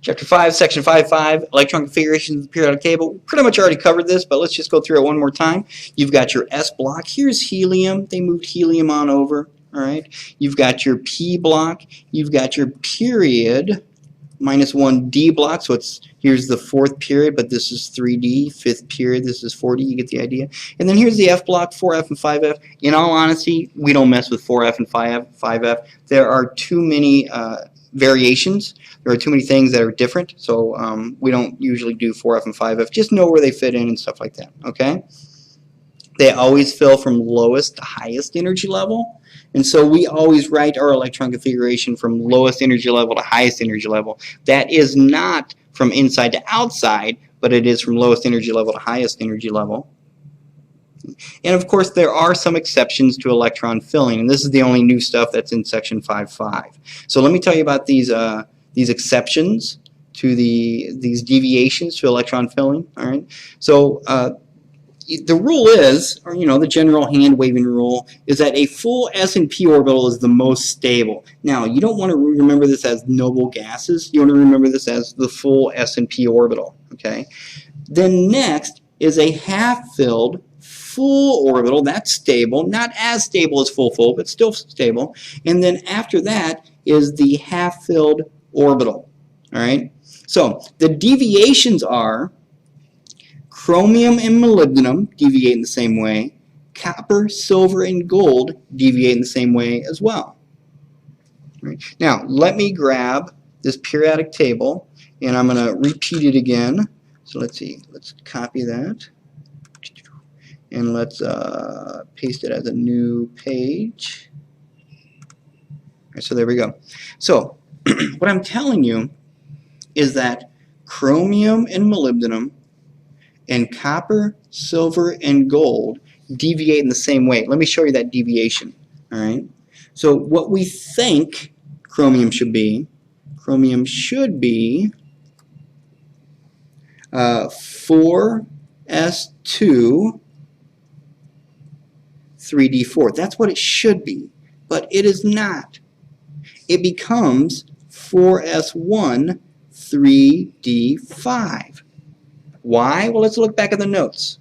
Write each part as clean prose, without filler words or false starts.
Chapter 5, Section 5.5, electron configuration of the periodic table. Pretty much already covered this, but let's just go through it one more time. You've got your S block. Here's helium. They moved helium on over. All right. You've got your P block. You've got your period, -1D block. So here's the 4th period, but this is 3D. 5th period, this is 4D. You get the idea. And then here's the F block, 4F and 5F. In all honesty, we don't mess with 4F and 5F. There are too many variations. There are too many things that are different, so we don't usually do 4F and 5F. Just know where they fit in and stuff like that, okay? They always fill from lowest to highest energy level, and so we always write our electron configuration from lowest energy level to highest energy level. That is not from inside to outside, but it is from lowest energy level to highest energy level. And of course, there are some exceptions to electron filling, and this is the only new stuff that's in Section 5.5. So let me tell you about these exceptions to these deviations to electron filling. All right. So the rule is, or the general hand-waving rule, is that a full S and P orbital is the most stable. Now, you don't want to remember this as noble gases. You want to remember this as the full S and P orbital. Okay. Then next is a half-filled full orbital. That's stable, not as stable as full, but still stable. And then after that is the half-filled orbital. All right. So the deviations are chromium and molybdenum deviate in the same way. Copper, silver, and gold deviate in the same way as well. All right. Now let me grab this periodic table, and I'm going to repeat it again. So let's see. Let's copy that. And let's paste it as a new page. All right, so there we go. So what I'm telling you is that chromium and molybdenum and copper, silver, and gold deviate in the same way. Let me show you that deviation. All right. So what we think chromium should be 4s2 3d4. That's what it should be, but it is not. It becomes 4s1 3d5. Why? Well, let's look back at the notes.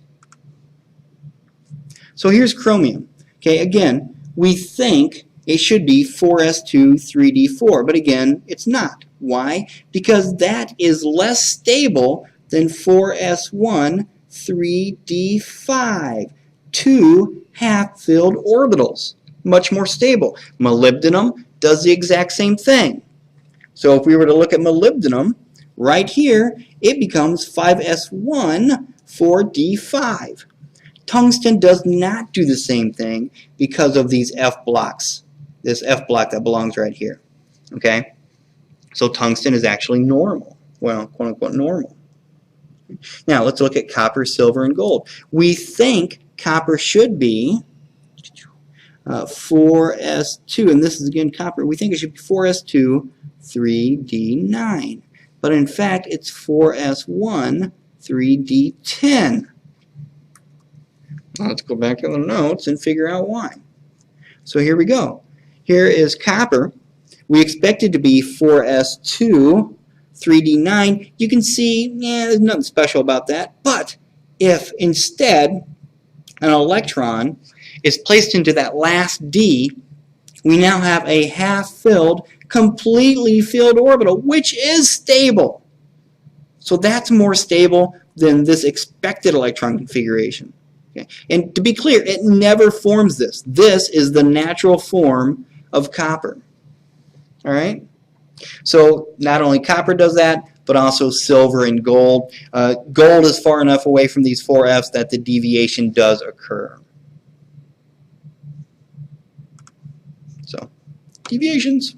So here's chromium. Okay, again, we think it should be 4s2 3d4, but again, it's not. Why? Because that is less stable than 4s1 3d5. 2 half-filled orbitals, much more stable. Molybdenum does the exact same thing. So if we were to look at molybdenum, right here, it becomes 5s1 4d5. Tungsten does not do the same thing because of these F blocks. This F block that belongs right here. Okay? So tungsten is actually normal. Well, quote-unquote normal. Now, let's look at copper, silver, and gold. We think copper should be 4s2, and this is again copper. We think it should be 4s2 3d9, but in fact it's 4s1 3d10. Now let's go back to the notes and figure out why. So here we go. Here is copper. We expect it to be 4s2 3d9. You can see, there's nothing special about that, but if instead an electron is placed into that last D, we now have a half-filled, completely filled orbital, which is stable. So that's more stable than this expected electron configuration. Okay? And to be clear, it never forms this. This is the natural form of copper. All right? So not only copper does that, but also silver and gold. Gold is far enough away from these 4Fs that the deviation does occur. So, deviations.